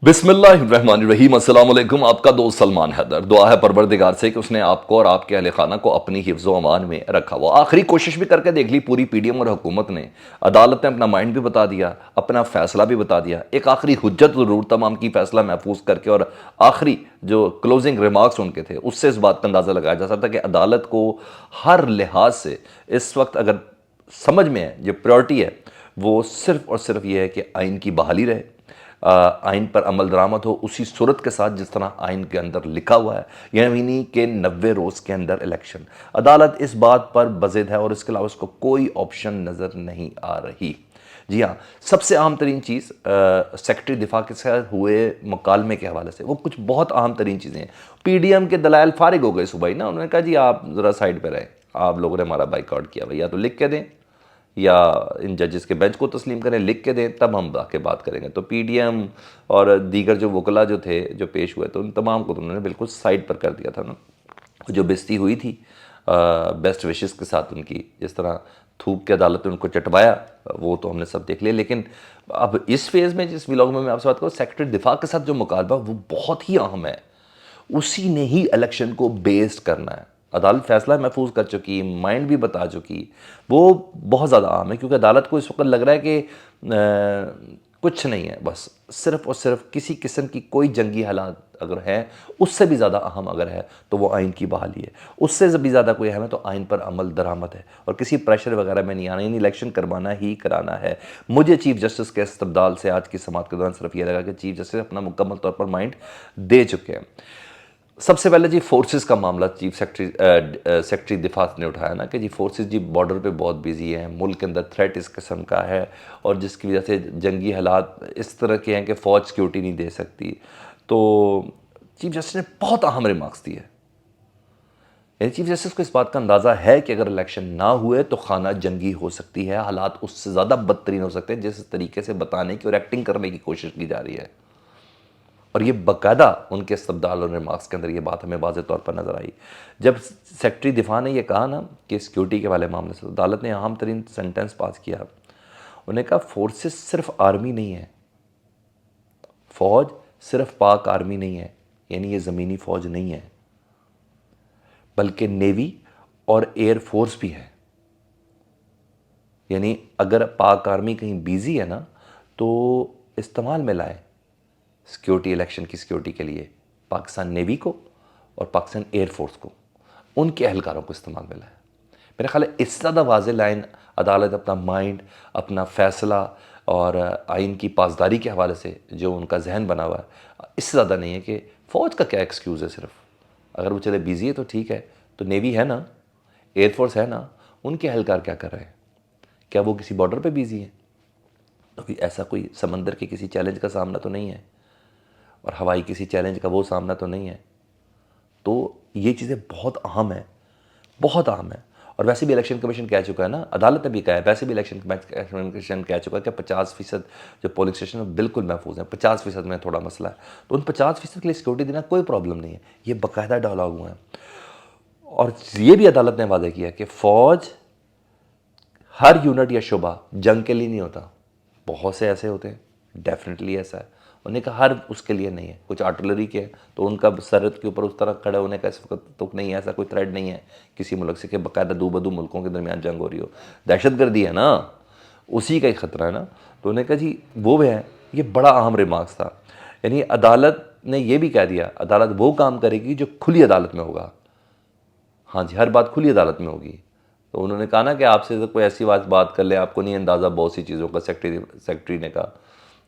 बिस्मिल्लाहिर्रहमानिर्रहीम अस्सलाम वालेकुम। आपका दोस्त सलमान हैदर। दुआ है परवरदिगार से कि उसने आपको और आपके अहले खाना को अपनी हिफ्ज़ व अमान में रखा। वो आखिरी कोशिश भी करके देख ली पूरी पीडीएम और हुकूमत ने। अदालत ने अपना माइंड भी बता दिया, अपना फैसला भी बता दिया। एक आखिरी हुज्जत ज़रूर तमाम की फैसला महफूज करके और आखिरी जो क्लोजिंग रिमार्क्स उनके थे उससे इस बात का अंदाज़ा लगाया जा सकता है कि अदालत को हर लिहाज से इस वक्त अगर समझ में है, जो प्रायोरिटी है वो सिर्फ और सिर्फ ये है कि आइन की बहाली रहे, आइन पर अमल दरामद हो उसी सूरत के साथ जिस तरह आइन के अंदर लिखा हुआ है, यानी कि 90 रोज़ के अंदर इलेक्शन। अदालत इस बात पर बज़िद है और इसके अलावा उसको कोई ऑप्शन नज़र नहीं आ रही। जी हाँ, सबसे अहम तरीन चीज़ सेक्रेटरी दिफा के साथ हुए मुकालमे के हवाले से वो कुछ बहुत अहम तरीन चीज़ें हैं। पीडीएम के दलाइल फारिग हो गए सुबह ही ना, उन्होंने कहा जी आप ज़रा साइड पर रहें, आप लोगों ने हमारा बाइकआउट किया, भैया तो लिख के दें या इन जजेस के बेंच को तस्लीम करें, लिख के दें, तब हम आके बात करेंगे। तो पीडीएम और दीगर जो वकला जो थे जो पेश हुए, तो उन तमाम को तो उन्होंने बिल्कुल साइड पर कर दिया था ना। जो बेइज्जती हुई थी बेस्ट विशेस के साथ उनकी, जिस तरह थूक के अदालत ने उनको चटवाया, वो तो हमने सब देख लिया। लेकिन अब इस फेज़ में जिस व्लॉग में मैं आपसे बात करूँ, सेक्रेटरी दिफा के साथ जो मुकालबा वो बहुत ही अहम है। उसी ने ही इलेक्शन को बेस्ड करना है। अदालत फैसला महफूज कर चुकी, माइंड भी बता चुकी, वो बहुत ज़्यादा अहम है क्योंकि अदालत को इस वक्त लग रहा है कि कुछ नहीं है, बस सिर्फ और सिर्फ किसी किस्म की कोई जंगी हालात अगर है, उससे भी ज़्यादा अहम अगर है तो वो आइन की बहाली है। उससे भी ज़्यादा कोई अहम है तो आइन पर अमल दरामद है और किसी प्रेशर वगैरह में नहीं आना, यानी इलेक्शन करवाना ही कराना है। मुझे चीफ जस्टिस के इस्तबदाल से आज की समात के दौरान सिर्फ ये लगा कि चीफ जस्टिस अपना मुकम्मल तौर पर माइंड दे चुके हैं। सबसे पहले जी फोर्सेस का मामला चीफ सेक्रेटरी दिफा ने उठाया ना कि जी फोर्सेस जी बॉर्डर पे बहुत बिजी हैं, मुल्क के अंदर थ्रेट इस किस्म का है और जिसकी वजह से जंगी हालात इस तरह के हैं कि फ़ौज सिक्योरिटी नहीं दे सकती। तो चीफ जस्टिस ने बहुत अहम रिमार्क्स दिए। यानी चीफ जस्टिस को इस बात का अंदाज़ा है कि अगर इलेक्शन ना हुए तो खाना जंगी हो सकती है, हालात उससे ज़्यादा बदतरीन हो सकते हैं जिस तरीके से बताने की और एक्टिंग करने की कोशिश की जा रही है। और ये बाकायदा उनके इस्तबदाल और रिमार्क्स के अंदर ये बात हमें वाज़ेह तौर पर नज़र आई। जब सेक्रेटरी दिफा ने यह कहा ना कि सिक्योरिटी के वाले मामले से, अदालत ने अहम तरीन सेंटेंस पास किया। उन्होंने कहा फोर्सेस सिर्फ आर्मी नहीं है, फ़ौज सिर्फ पाक आर्मी नहीं है, यानी ये ज़मीनी फ़ौज नहीं है, बल्कि नेवी और एयर फोर्स भी है। यानी अगर पाक आर्मी कहीं बिजी है ना तो इस्तेमाल में लाए सिक्योरिटी, इलेक्शन की सिक्योरिटी के लिए पाकिस्तान नेवी को और पाकिस्तान एयरफोर्स को, उनके एहलकारों को इस्तेमाल में लाए। मेरा ख्याल है इससे ज़्यादा वाज़ेह लाइन अदालत अपना माइंड, अपना फ़ैसला और आइन की पासदारी के हवाले से जो उनका जहन बना हुआ है, इससे ज़्यादा नहीं है कि फ़ौज का क्या एक्सक्यूज़ है। सिर्फ अगर वो चले बिजी है तो ठीक है, तो नेवी है ना, एयरफोर्स है ना, उनके एहलकार क्या कर रहे हैं? क्या वो किसी बॉर्डर पे बिजी हैं? तो ऐसा कोई समंदर के किसी चैलेंज का सामना तो नहीं है और हवाई किसी चैलेंज का वो सामना तो नहीं है। तो ये चीज़ें बहुत अहम है, बहुत अहम है। और वैसे भी इलेक्शन कमीशन कह चुका है ना, अदालत ने भी कहा है, वैसे भी इलेक्शन कमीशन कह चुका है कि 50% जो पोलिंग स्टेशन है बिल्कुल महफूज हैं, 50% में थोड़ा मसला है, तो उन 50% के लिए सिक्योरिटी देना कोई प्रॉब्लम नहीं है। ये बाकायदा डायलॉग हुआ है और ये भी अदालत ने वादा किया कि फ़ौज हर यूनिट या शुबा जंग के लिए नहीं होता, बहुत से ऐसे होते हैं, डेफिनेटली ऐसा है। उन्होंने कहा हर उसके लिए नहीं है, कुछ आर्टिलरी के तो उनका सरहद के ऊपर उस तरह खड़े होने का इस वक्त तो नहीं है, ऐसा कोई थ्रेट नहीं है किसी मुल्क से कि बाकायदा दो बदू मुल्कों के दरमियान जंग हो रही हो। दहशत गर्दी है ना, उसी का ही ख़तरा है ना। तो उन्होंने कहा जी वो भी है। ये बड़ा अहम रिमार्क्स था। यानी अदालत ने यह भी कह दिया अदालत वो काम करेगी जो खुली अदालत में होगा। हाँ जी, हर बात खुली अदालत में होगी। तो उन्होंने कहा ना कि आपसे तो कोई ऐसी बात कर ले, आपको नहीं अंदाज़ा बहुत सी चीज़ों का। सेक्रेटरी ने कहा,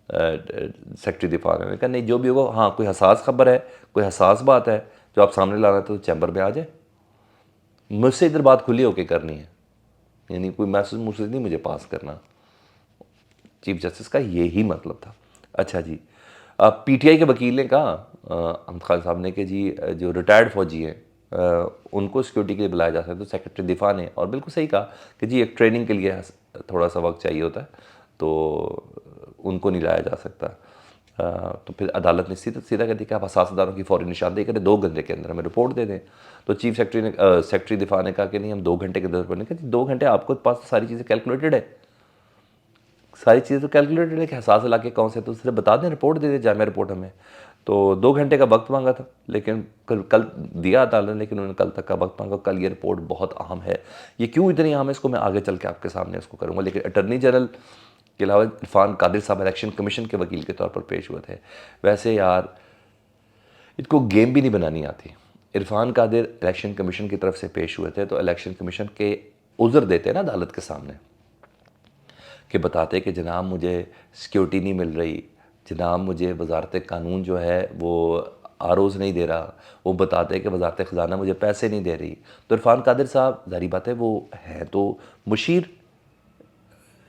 सेक्रेटरी दिफा ने कहा नहीं जो भी होगा, हाँ कोई हसास खबर है, कोई हसास बात है जो आप सामने ला रहे थे तो चैम्बर में आ जाए, मुझसे इधर बात खुली होकर करनी है, यानी कोई मैसेज मुझसे नहीं मुझे पास करना। चीफ जस्टिस का यही मतलब था। अच्छा जी, पीटीआई के वकील ने कहा अहमद खान साहब ने कि जी जो रिटायर्ड फौजी हैं उनको सिक्योरिटी के लिए बुलाया जा सकता है। तो सेक्रेटरी दिफा ने और बिल्कुल सही कहा कि जी एक ट्रेनिंग के लिए थोड़ा सा वक्त चाहिए होता है, तो उनको नहीं लाया जा सकता। तो फिर अदालत ने सीधा कह दिया कि आप हसासदारों की फ़ौरी निशानदेही करें, 2 घंटे के अंदर हमें रिपोर्ट दे दें। तो चीफ सेक्रेटरी दिफा ने कहा कि नहीं हम 2 घंटे के अंदर रिपोर्ट नहीं। कहा 2 घंटे आपको पास सारी चीज़ें कैलकुलेटेड है, सारी चीज़ें तो कैलकुलेटेड है कि हसास इलाके कौन से, तो सिर्फ बता दें, रिपोर्ट दे दें, जामिया रिपोर्ट हमें। तो 2 घंटे का वक्त मांगा था, लेकिन कल दिया अदालत ने, लेकिन उन्होंने कल तक का वक्त मांगा। कल ये रिपोर्ट बहुत अहम है। ये क्यों इतनी अहम है इसको मैं आगे चल के आपके सामने इसको करूँगा। लेकिन अटर्नी जनरल के अलावा इरफान कादिर साहब इलेक्शन कमीशन के वकील के तौर पर पेश हुए थे। वैसे यार इनको गेम भी नहीं बनानी आती। इरफान कादिर इलेक्शन कमीशन की तरफ से पेश हुए थे, तो इलेक्शन कमीशन के उज़र देते हैं ना अदालत के सामने, कि बताते कि जनाब मुझे सिक्योरिटी नहीं मिल रही, जनाब मुझे वजारत कानून जो है वो आरोज़ नहीं दे रहा, वो बताते कि वजारत ख़जाना मुझे पैसे नहीं दे रही। तो इरफान कादिर साहब ज़ाहिर बात है वो हैं तो मुशीर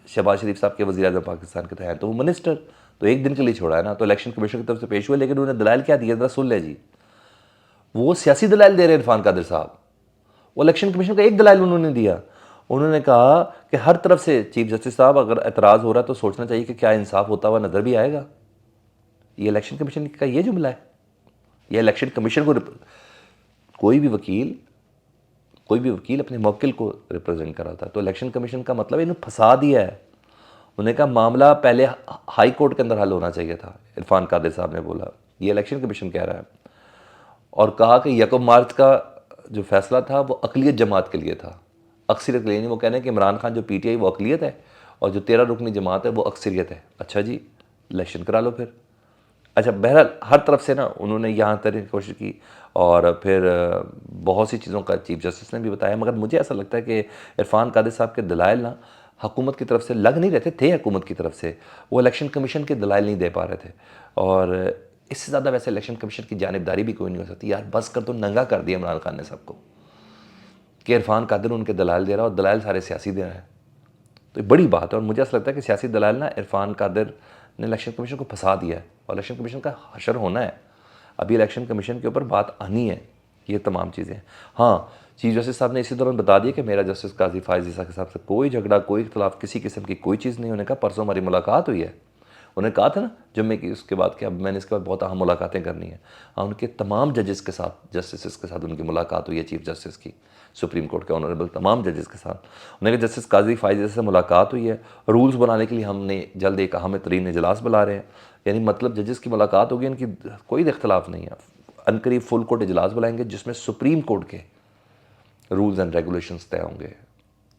शहबाज शरीफ साहब के वज़ीर आज़म पाकिस्तान के, तो हैं तो वो मिनिस्टर, तो एक दिन के लिए छोड़ा है ना। तो इलेक्शन कमीशन की तरफ से पेश हुए, लेकिन उन्होंने दलाइल क्या दिया ज़रा सुन ले जी। वो सियासी दलाइल दे रहे हैं इरफान कादिर साहब। वो इलेक्शन कमीशन का एक दलाइल उन्होंने दिया, उन्होंने कहा कि हर तरफ से चीफ जस्टिस साहब अगर एतराज़ हो रहा है तो सोचना चाहिए कि क्या इंसाफ होता हुआ नज़र भी आएगा। ये इलेक्शन कमीशन का ये जुमला है। ये इलेक्शन कमीशन को कोई भी वकील अपने मौकिल को रिप्रेजेंट कर रहा था, तो इलेक्शन कमीशन का मतलब इन्होंने फंसा दिया है। उन्होंने कहा मामला पहले हाई कोर्ट के अंदर हल होना चाहिए था, इरफान कादिर साहब ने बोला, ये इलेक्शन कमीशन कह रहा है। और कहा कि 1 मार्च का जो फैसला था वो अक़लियत जमात के लिए था, अक्सरियत के लिए नहीं। वो कहने कि इमरान खान जो पीटीआई वो अक़लियत है और जो 13 रुकनी जमात है वो अक्सरियत है। अच्छा जी, इलेक्शन करा लो फिर। अच्छा, बहरहाल हर तरफ से ना उन्होंने यहाँ तक की कोशिश की, और फिर बहुत सी चीज़ों का चीफ जस्टिस ने भी बताया। मगर मुझे ऐसा लगता है कि इरफान कादिर साहब के दलाइल ना हुकूमत की तरफ से लग नहीं रहते थे, हुकूमत की तरफ से वो इलेक्शन कमीशन के दलाइल नहीं दे पा रहे थे। और इससे ज़्यादा वैसे इलेक्शन कमीशन की जानिबदारी भी कोई नहीं हो सकती। यार बस कर, तो नंगा कर दिया इमरान खान ने सबको कि इरफान कादिर उनके दलाइल दे रहा है और दलाइल सारे सियासी दे रहे हैं। तो ये बड़ी बात है, और मुझे ऐसा लगता है कि सियासी दलाइल ना इरफान कादिर ने इलेक्शन कमीशन को फंसा दिया है, और इलेक्शन कमीशन का हशर होना है। अभी इलेक्शन कमीशन के ऊपर बात आनी है, ये तमाम चीज़ें। हाँ, चीफ जस्टिस साहब ने इसी दौरान बता दिया कि मेरा जस्टिस काजी फायज़ ईसा के साहब से कोई झगड़ा, कोई इख्तलाफ, किसी किस्म की कोई चीज़ नहीं। उन्होंने कहा परसों हमारी मुलाकात हुई है। उन्होंने कहा था ना जुम्मे की उसके बाद कि अब मैंने इसके बाद बहुत अहम मुलाकातें करनी है। हाँ, उनके तमाम जजेस के साथ, जस्टिस के साथ उनकी मुलाकात हुई है, चीफ जस्टिस की, सुप्रीम कोर्ट के ऑनरेबल तमाम जजेस के साथ। उन्होंने कहा जस्टिस काजी फायज़ से मुलाकात हुई है, रूल्स बनाने के लिए हमने जल्द एक अहम तरीन इजलास बुला रहे हैं। यानी मतलब जजेस की मुलाकात होगी, उनकी कोई इख्तलाफ नहीं है। अनकरीब फुल कोर्ट इजलास बुलाएंगे जिसमें सुप्रीम कोर्ट के रूल्स एंड रेगुलेशंस तय होंगे।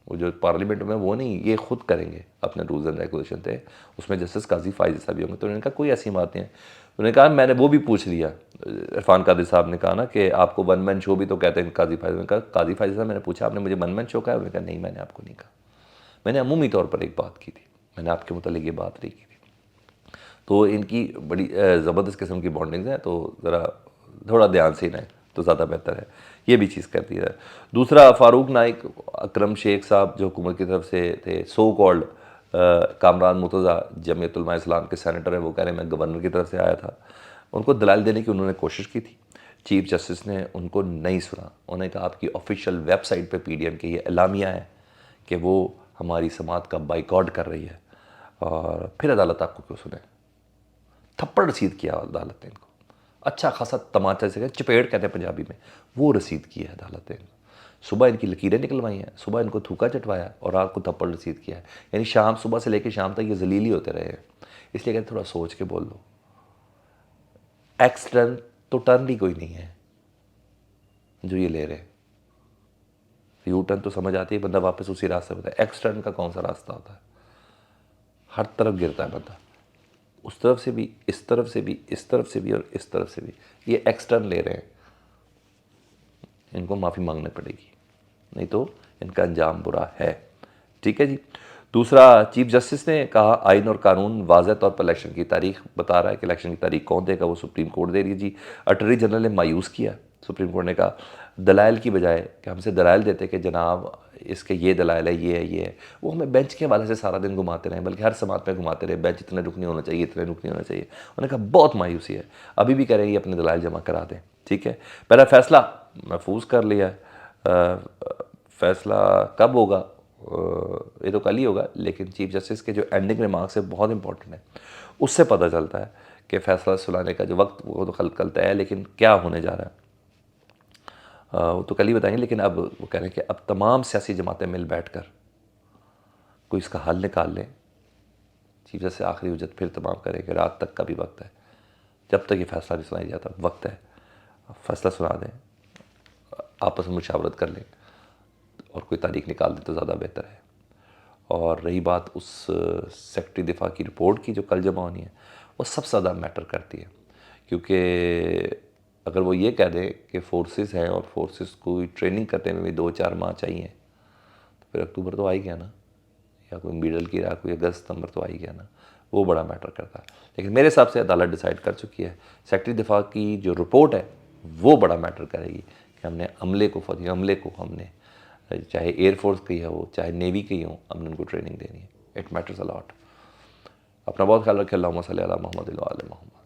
वो जो पार्लियामेंट में वो नहीं, ये खुद करेंगे अपने रूल्स एंड रेगुलेशन तय, उसमें जस्टिस काजी फायज़ साहब भी होंगे। तो उन्होंने कहा कोई ऐसी बात नहीं है। उन्होंने कहा मैंने वो भी पूछ लिया, इरफान कादिर साहब ने कहा ना कि आपको वन मैन शो भी तो कहते हैं काजी फायज़। ने कहा काजी फायज़ साहब मैंने पूछा आपने मुझे वन मैन शो कहा है? उन्होंने कहा नहीं, मैंने आपको नहीं कहा, मैंने अमूमी तौर पर एक बात की थी, मैंने आपके मुतालिक ये बात नहीं की थी। तो इनकी बड़ी ज़बरदस्त किस्म की बॉन्डिंग्स हैं, तो ज़रा थोड़ा ध्यान से ही रहें तो ज़्यादा बेहतर है। ये भी चीज़ करती है। दूसरा, फ़ारूक नाइक, अकरम शेख साहब जो हुकूमत की तरफ से थे, सो कॉल्ड कामरान मुर्तज़ा जमीयत उलमा इस्लाम के सेनेटर हैं, वो कह रहे हैं मैं गवर्नर की तरफ से आया था। उनको दलाल देने की उन्होंने कोशिश की थी, चीफ जस्टिस ने उनको नहीं सुना। उन्होंने कहा आपकी ऑफिशियल वेबसाइट पे पीडीएम के ये एलामिया है कि वो हमारी समात का बाइकआउट कर रही है, और फिर अदालत आपको क्यों सुने। थप्पड़ रसीद किया अदालत ने इनको, अच्छा खासा तमाचा से, चपेट कहते हैं पंजाबी में, वो रसीद की है अदालत ने। सुबह इनकी लकीरें निकलवाई हैं, सुबह इनको थूका चटवाया और रात को थप्पड़ रसीद किया है। यानी शाम, सुबह से लेकर शाम तक ये जलीली होते रहे हैं। इसलिए कहते थोड़ा सोच के बोल लो। एक्स टर्न तो टर्न भी कोई नहीं है जो ये ले रहे हैं। यू टर्न तो समझ आती है, बंदा वापस उसी रास्ते पर होता है। एक्स टर्न का कौन सा रास्ता होता है? हर तरफ गिरता है बंदा, उस तरफ से भी, इस तरफ से भी, इस तरफ से भी और इस तरफ से भी। ये एक्सटर्न ले रहे हैं, इनको माफ़ी मांगनी पड़ेगी, नहीं तो इनका अंजाम बुरा है। ठीक है जी। दूसरा, चीफ जस्टिस ने कहा आइन और कानून वाज़ह तौर पर इलेक्शन की तारीख बता रहा है कि इलेक्शन की तारीख कौन देगा, वो सुप्रीम कोर्ट दे रही है जी। अटॉर्नी जनरल ने मायूस किया, सुप्रीम कोर्ट ने कहा दलाइल की बजाय कि हमसे दलाइल देते कि जनाब इसके ये दलाइल है, ये है, ये है, वो हमें बेंच के हवाले से सारा दिन घुमाते रहे, बल्कि हर समात में घुमाते रहे, बेंच इतने रुक नहीं होना चाहिए, इतने रुक नहीं होना चाहिए। उन्होंने कहा बहुत मायूसी है। अभी भी कह रहे हैं ये अपने दलाइल जमा करा दें। ठीक है, पहला फैसला महफूज कर लिया है। फैसला कब होगा ये तो कल ही होगा, लेकिन चीफ जस्टिस के जो एंडिंग रिमार्क्स है बहुत इंपॉर्टेंट है। उससे पता चलता है कि फ़ैसला सुनाने का जो वक्त वो तो कल तय है, लेकिन क्या होने जा रहा है वो तो कल ही बताएंगे। लेकिन अब वो कह रहे हैं कि अब तमाम सियासी जमातें मिल बैठ कर कोई इसका हल निकाल लें, चीफ जस्टिस आखिरी उजत फिर तमाम करें कि रात तक का भी वक्त है, जब तक ये फैसला नहीं सुनाई जाता वक्त है, फैसला सुना दें, आपस में मुशावरत कर लें और कोई तारीख निकाल दें तो ज़्यादा बेहतर है। और रही बात उस सेक्रेटरी दिफा की रिपोर्ट की जो कल जमा होनी है, वो सबसे ज़्यादा मैटर करती है, क्योंकि अगर वो ये कह दें कि फोर्सेस हैं और फोर्सेस को ट्रेनिंग करने में भी 2-4 माह चाहिए, तो फिर अक्टूबर तो आ ही गया ना, या कोई मिडल की या कोई अगस्त सितंबर तो आ ही गया ना, वो बड़ा मैटर करता है। लेकिन मेरे हिसाब से अदालत डिसाइड कर चुकी है, सेक्रेटरी दिफा की जो रिपोर्ट है वो बड़ा मैटर करेगी कि हमने अमले को हमने चाहे एयरफोर्स की है वो, चाहे नेवी की हो, हमने उनको ट्रेनिंग देनी है। It matters a lot. अपना बहुत ख्याल रखें। अल्लाहुम्मा सल्ली अला मुहम्मद व आले मुहम्मद।